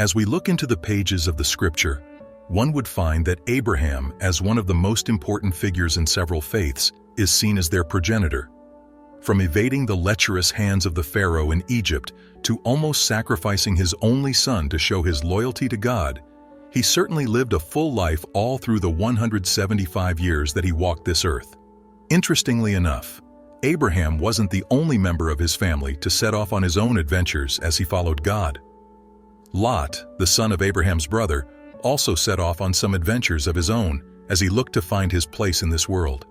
As we look into the pages of the scripture, one would find that Abraham, as one of the most important figures in several faiths, is seen as their progenitor. From evading the lecherous hands of the Pharaoh in Egypt to almost sacrificing his only son to show his loyalty to God, he certainly lived a full life all through the 175 years that he walked this earth. Interestingly enough, Abraham wasn't the only member of his family to set off on his own adventures as he followed God. Lot, the son of Abraham's brother, also set off on some adventures of his own as he looked to find his place in this world.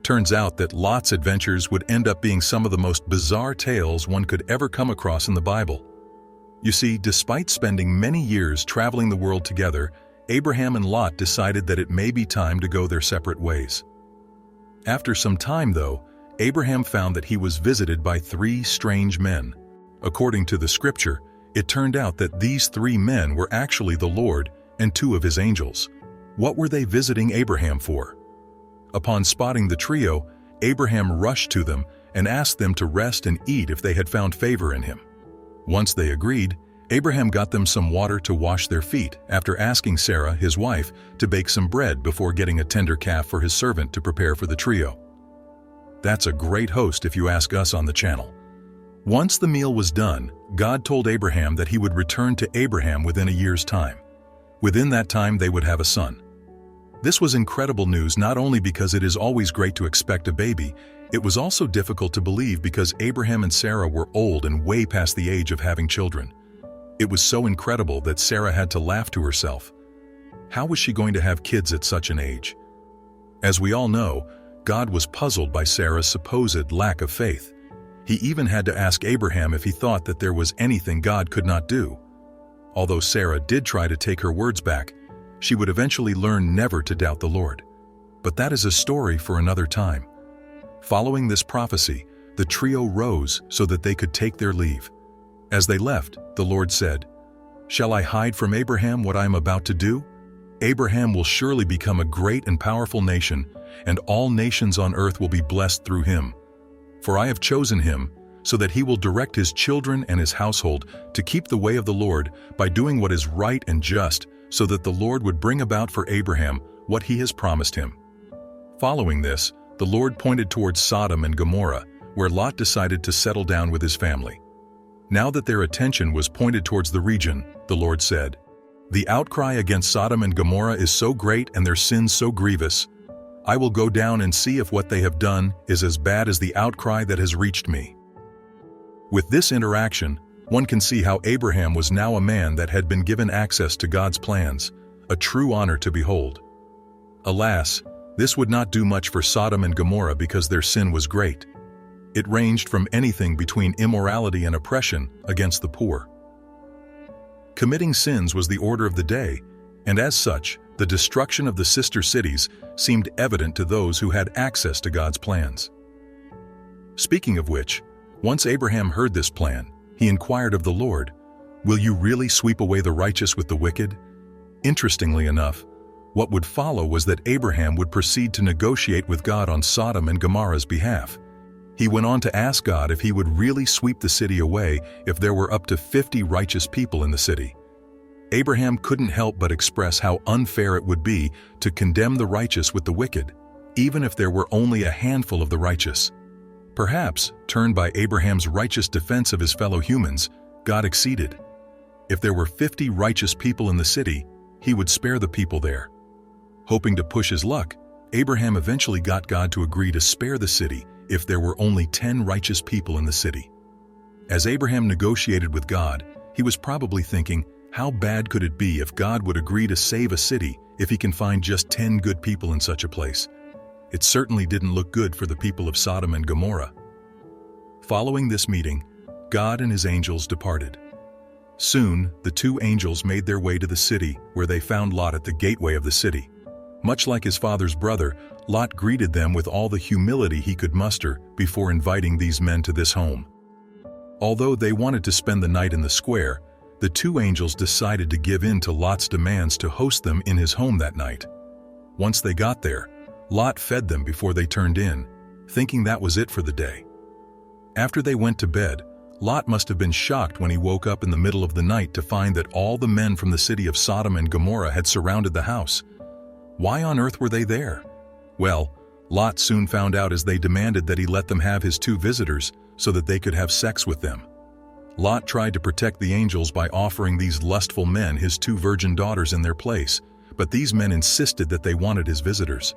Turns out that Lot's adventures would end up being some of the most bizarre tales one could ever come across in the Bible. You see, despite spending many years traveling the world together, Abraham and Lot decided that it may be time to go their separate ways. After some time, though, Abraham found that he was visited by 3 strange men. According to the scripture, it turned out that these 3 men were actually the Lord and 2 of his angels. What were they visiting Abraham for? Upon spotting the trio, Abraham rushed to them and asked them to rest and eat if they had found favor in him. Once they agreed, Abraham got them some water to wash their feet after asking Sarah, his wife, to bake some bread before getting a tender calf for his servant to prepare for the trio. That's a great host if you ask us on the channel. Once the meal was done, God told Abraham that he would return to Abraham within a year's time. Within that time, they would have a son. This was incredible news not only because it is always great to expect a baby, it was also difficult to believe because Abraham and Sarah were old and way past the age of having children. It was so incredible that Sarah had to laugh to herself. How was she going to have kids at such an age? As we all know, God was puzzled by Sarah's supposed lack of faith. He even had to ask Abraham if he thought that there was anything God could not do. Although Sarah did try to take her words back, she would eventually learn never to doubt the Lord. But that is a story for another time. Following this prophecy, the trio rose so that they could take their leave. As they left, the Lord said, "Shall I hide from Abraham what I am about to do? Abraham will surely become a great and powerful nation, and all nations on earth will be blessed through him. For I have chosen him, so that he will direct his children and his household to keep the way of the Lord by doing what is right and just, so that the Lord would bring about for Abraham what he has promised him." Following this, the Lord pointed towards Sodom and Gomorrah, where Lot decided to settle down with his family. Now that their attention was pointed towards the region, the Lord said, "The outcry against Sodom and Gomorrah is so great and their sins so grievous. I will go down and see if what they have done is as bad as the outcry that has reached me." With this interaction, one can see how Abraham was now a man that had been given access to God's plans, a true honor to behold. Alas, this would not do much for Sodom and Gomorrah because their sin was great. It ranged from anything between immorality and oppression against the poor. Committing sins was the order of the day, and as such, the destruction of the sister cities seemed evident to those who had access to God's plans. Speaking of which, once Abraham heard this plan, he inquired of the Lord, "Will you really sweep away the righteous with the wicked?" Interestingly enough, what would follow was that Abraham would proceed to negotiate with God on Sodom and Gomorrah's behalf. He went on to ask God if he would really sweep the city away if there were up to 50 righteous people in the city. Abraham couldn't help but express how unfair it would be to condemn the righteous with the wicked, even if there were only a handful of the righteous. Perhaps, turned by Abraham's righteous defense of his fellow humans, God acceded. If there were 50 righteous people in the city, he would spare the people there. Hoping to push his luck, Abraham eventually got God to agree to spare the city if there were only 10 righteous people in the city. As Abraham negotiated with God, he was probably thinking, how bad could it be if God would agree to save a city if he can find just 10 good people in such a place? It certainly didn't look good for the people of Sodom and Gomorrah. Following this meeting, God and his angels departed. Soon, the 2 angels made their way to the city, where they found Lot at the gateway of the city. Much like his father's brother, Lot greeted them with all the humility he could muster before inviting these men to this home. Although they wanted to spend the night in the square, the 2 angels decided to give in to Lot's demands to host them in his home that night. Once they got there, Lot fed them before they turned in, thinking that was it for the day. After they went to bed, Lot must have been shocked when he woke up in the middle of the night to find that all the men from the city of Sodom and Gomorrah had surrounded the house. Why on earth were they there? Well, Lot soon found out as they demanded that he let them have his 2 visitors so that they could have sex with them. Lot tried to protect the angels by offering these lustful men his 2 virgin daughters in their place, but these men insisted that they wanted his visitors.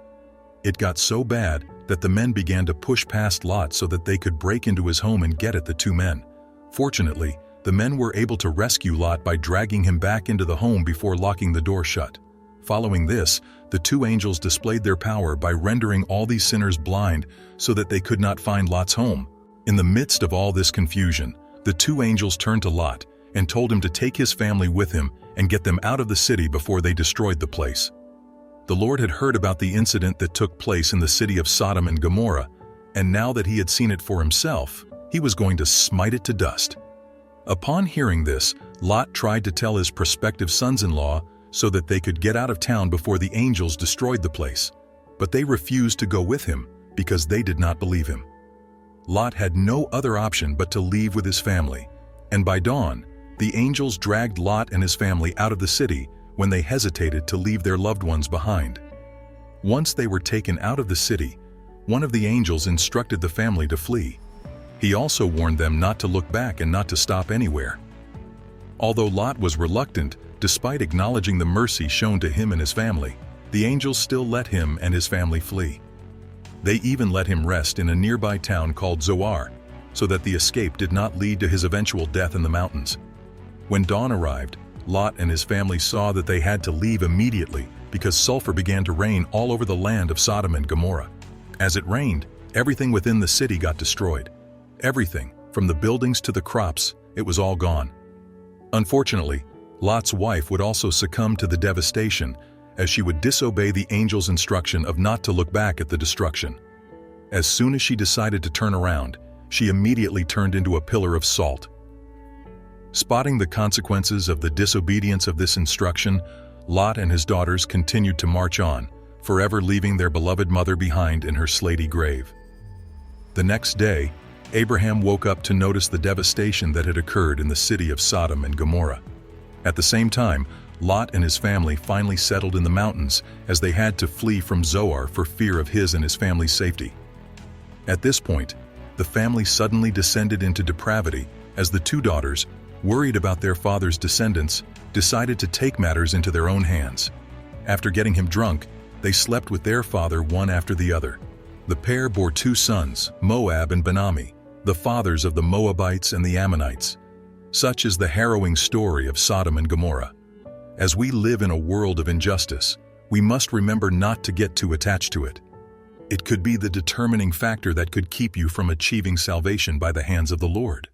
It got so bad that the men began to push past Lot so that they could break into his home and get at the 2 men. Fortunately, the men were able to rescue Lot by dragging him back into the home before locking the door shut. Following this, the 2 angels displayed their power by rendering all these sinners blind so that they could not find Lot's home. In the midst of all this confusion, the 2 angels turned to Lot and told him to take his family with him and get them out of the city before they destroyed the place. The Lord had heard about the incident that took place in the city of Sodom and Gomorrah, and now that he had seen it for himself, he was going to smite it to dust. Upon hearing this, Lot tried to tell his prospective sons-in-law so that they could get out of town before the angels destroyed the place, but they refused to go with him because they did not believe him. Lot had no other option but to leave with his family, and by dawn, the angels dragged Lot and his family out of the city when they hesitated to leave their loved ones behind. Once they were taken out of the city, one of the angels instructed the family to flee. He also warned them not to look back and not to stop anywhere. Although Lot was reluctant, despite acknowledging the mercy shown to him and his family, the angels still let him and his family flee. They even let him rest in a nearby town called Zoar, so that the escape did not lead to his eventual death in the mountains. When dawn arrived, Lot and his family saw that they had to leave immediately because sulfur began to rain all over the land of Sodom and Gomorrah. As it rained, everything within the city got destroyed. Everything, from the buildings to the crops, it was all gone. Unfortunately, Lot's wife would also succumb to the devastation as she would disobey the angel's instruction of not to look back at the destruction. As soon as she decided to turn around, she immediately turned into a pillar of salt. Spotting the consequences of the disobedience of this instruction, Lot and his daughters continued to march on, forever leaving their beloved mother behind in her slaty grave. The next day, Abraham woke up to notice the devastation that had occurred in the city of Sodom and Gomorrah. At the same time, Lot and his family finally settled in the mountains as they had to flee from Zoar for fear of his and his family's safety. At this point, the family suddenly descended into depravity as the 2 daughters, worried about their father's descendants, decided to take matters into their own hands. After getting him drunk, they slept with their father one after the other. The pair bore 2 sons, Moab and Benami, the fathers of the Moabites and the Ammonites. Such is the harrowing story of Sodom and Gomorrah. As we live in a world of injustice, we must remember not to get too attached to it. It could be the determining factor that could keep you from achieving salvation by the hands of the Lord.